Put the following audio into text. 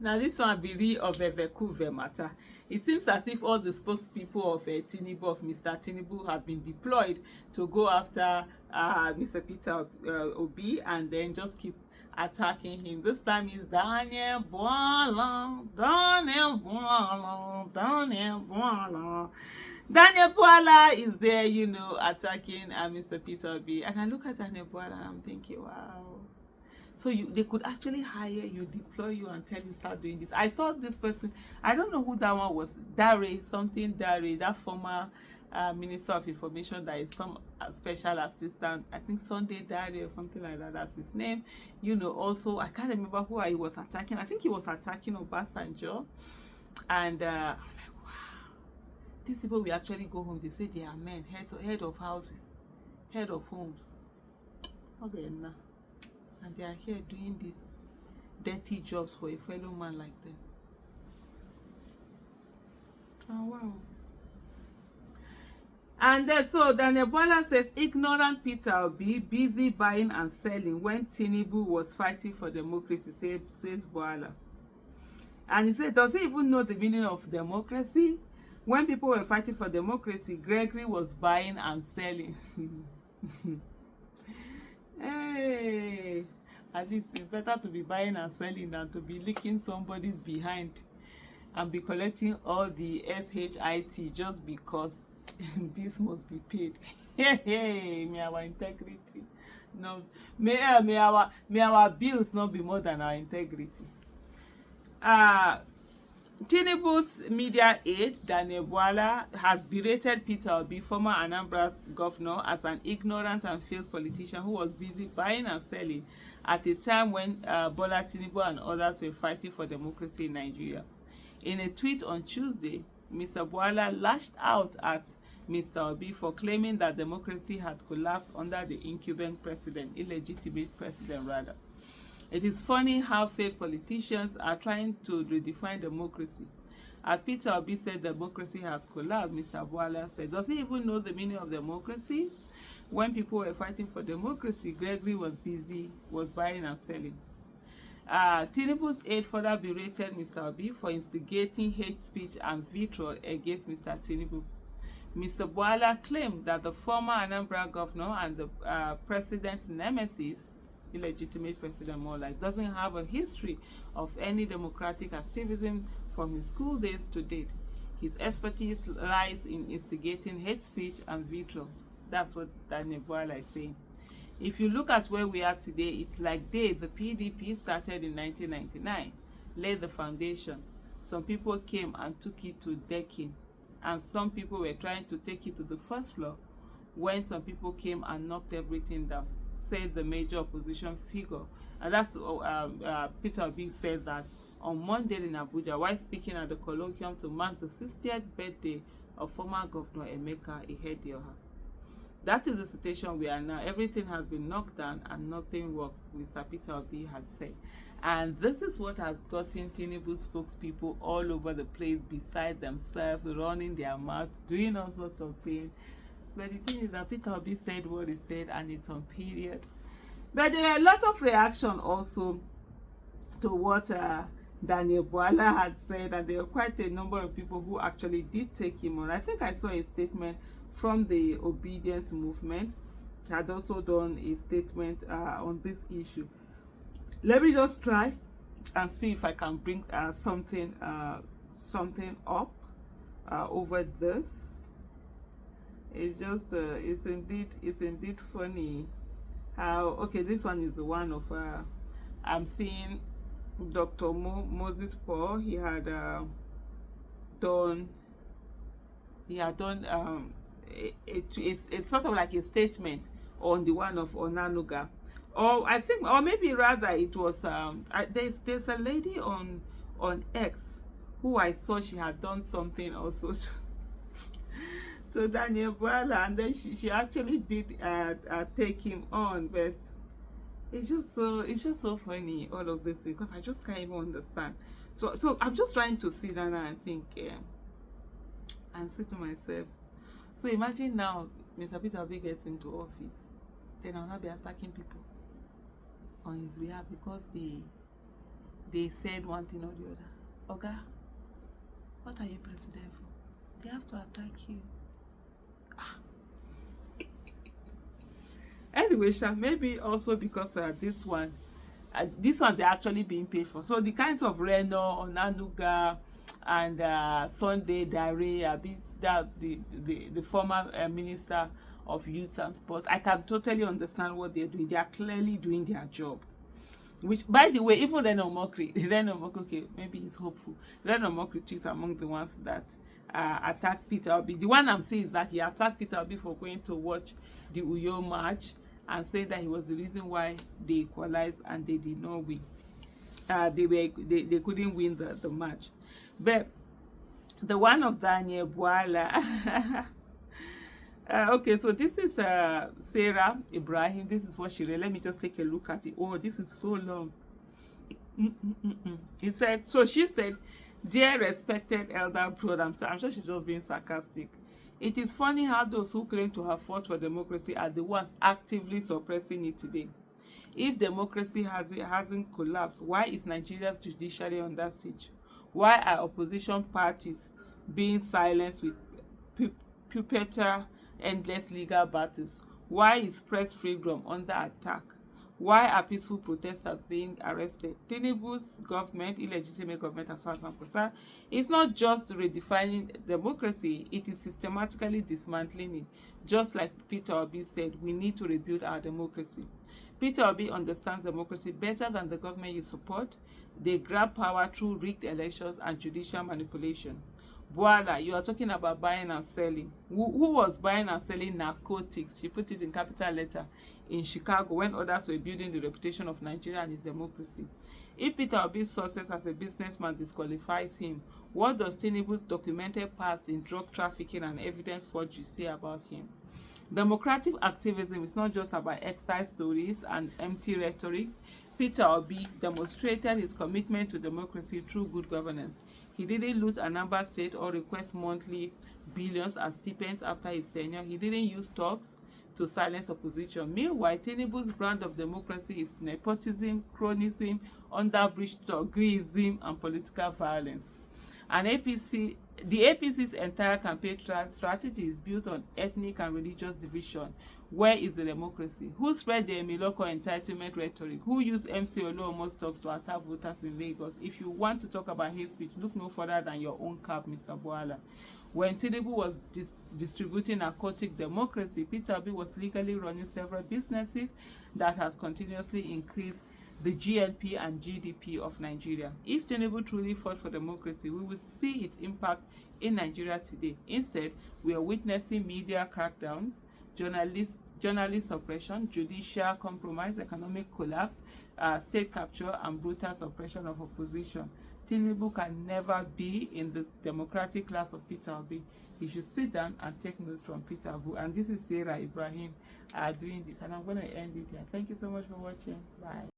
Now this one be real of Vekuve matter. It seems as if all the spokespeople of Tinubu, of Mr. Tinubu, have been deployed to go after Mr. Peter Obi and then just keep attacking him. This time is Daniel Bwala, Daniel Bwala, Daniel Bwala. Daniel Bwala is there, attacking Mr. Peter Obi. And I look at Daniel Bwala and I'm thinking, wow. So they could actually hire you, deploy you, and tell you start doing this. I saw this person. I don't know who that one was. Dare, that former Minister of Information, that is some special assistant. I think Sunday Dare or something like that. That's his name. Also I can't remember who he was attacking. I think he was attacking Obasanjo, and I'm like, wow, these people will actually go home. They say they are men, head of houses, head of homes. Okay, now. And they are here doing these dirty jobs for a fellow man like them. Oh, wow. And then, so Daniel Bwala says, ignorant Peter Obi busy buying and selling when Tinubu was fighting for democracy, says Bwala. And he said, does he even know the meaning of democracy? When people were fighting for democracy, Gregory was buying and selling. Hey, at least it's better to be buying and selling than to be licking somebody's behind and be collecting all the SHIT just this must be paid. Hey, may our integrity no, may our bills not be more than our integrity. Tinubu's media aide, Daniel Bwala, has berated Peter Obi, former Anambra's governor, as an ignorant and failed politician who was busy buying and selling at a time when Bola Tinubu and others were fighting for democracy in Nigeria. In a tweet on Tuesday, Mr. Bwala lashed out at Mr. Obi for claiming that democracy had collapsed under the incumbent president, illegitimate president rather. It is funny how failed politicians are trying to redefine democracy. As Peter Obi said democracy has collapsed, Mr. Bwala said, does he even know the meaning of democracy? When people were fighting for democracy, Gregory was buying and selling. Tinubu's aide further berated Mr. Obi for instigating hate speech and vitriol against Mr. Tinubu. Mr. Bwala claimed that the former Anambra governor and the president's nemesis, illegitimate president more like, doesn't have a history of any democratic activism from his school days to date. His expertise lies in instigating hate speech and vitriol. That's what Daniel Bwala is saying. If you look at where we are today, it's like the PDP started in 1999, laid the foundation. Some people came and took it to decking, and some people were trying to take it to the first floor when some people came and knocked everything down, said the major opposition figure. And that's Peter Obi said that on Monday in Abuja while speaking at the colloquium to mark the 60th birthday of former Governor Emeka Ihedioha. That is the situation we are now. Everything has been knocked down and nothing works, Mr. Peter Obi had said. And this is what has gotten Tinubu spokespeople all over the place, beside themselves, running their mouth, doing all sorts of things. But the thing is that Peter Obi said what he said, and it's on period. But there were a lot of reaction also to what Daniel Bwala had said, and there were quite a number of people who actually did take him on. I think I saw a statement from the Obedient Movement, had also done a statement on this issue. Let me just try and see if I can bring something up over this. It's just it's indeed funny how, okay, this one is the one of I'm seeing Dr. Moses Paul. He had done it's sort of like a statement on the one of Onanuga, or I think, or maybe rather it was there's a lady on X who I saw she had done something also to Daniel Bwala, and then she actually did take him on. But it's just so funny, all of this, because I just can't even understand. So I'm just trying to sit down and think and say to myself, so imagine now Mr. Peter Obi gets into office, then I'll not be attacking people on his behalf because they said one thing or the other. Oga, what are you president for? They have to attack you. Anyway, Sha, maybe also because this one they're actually being paid for. So the kinds of Reno, Onanuga, and Sunday Dare, that the former minister of youth and sports, I can totally understand what they're doing. They are clearly doing their job. Which, by the way, even Reno Mokri, okay, maybe he's hopeful. Reno Mokri is among the ones that attacked Peter Obi. The one I'm saying is that he attacked Peter Obi for going to watch the Uyo match and saying that he was the reason why they equalized and they did not win. They couldn't win the match. But the one of Daniel Bwala. Okay, so this is Sarah Ibrahim. This is what she read. Let me just take a look at it. Oh, this is so long. It said, so she said, "Dear respected elder brother," I'm sure she's just being sarcastic. "It is funny how those who claim to have fought for democracy are the ones actively suppressing it today. If democracy hasn't collapsed, why is Nigeria's judiciary under siege? Why are opposition parties being silenced with perpetual endless legal battles? Why is press freedom under attack? Why are peaceful protesters being arrested?" Tinubu's government, illegitimate government as far as I'm concerned, is not just redefining democracy, it is systematically dismantling it. Just like Peter Obi said, we need to rebuild our democracy. Peter Obi understands democracy better than the government you support. They grab power through rigged elections and judicial manipulation. Bwala, you are talking about buying and selling. Who was buying and selling narcotics? She put it in capital letter in Chicago when others were building the reputation of Nigeria and its democracy. If Peter Obi's success as a businessman disqualifies him, what does Tinubu's documented past in drug trafficking and evidence forgery say about him? Democratic activism is not just about excited stories and empty rhetoric. Peter Obi demonstrated his commitment to democracy through good governance. He didn't loot Anambra State or request monthly billions as stipends after his tenure. He didn't use talks to silence opposition. Meanwhile, Tinubu's brand of democracy is nepotism, cronyism, underbridge tokenism, and political violence. And the APC's entire campaign strategy is built on ethnic and religious division. Where is the democracy? Who spread the Emiloko entitlement rhetoric? Who used MC Oluomo's talks to attack voters in Lagos? If you want to talk about hate speech, look no further than your own cap, Mr. Bwala. When Tinubu was distributing narcotic democracy, Peter Obi was legally running several businesses that has continuously increased the GNP and GDP of Nigeria. If Tinubu truly fought for democracy, we will see its impact in Nigeria today. Instead, we are witnessing media crackdowns, journalist suppression, judicial compromise, economic collapse, state capture, and brutal suppression of opposition. Tinubu can never be in the democratic class of Peter Obi. He should sit down and take notes from Peter Obi. And this is Sarah Ibrahim doing this. And I'm going to end it here. Thank you so much for watching. Bye.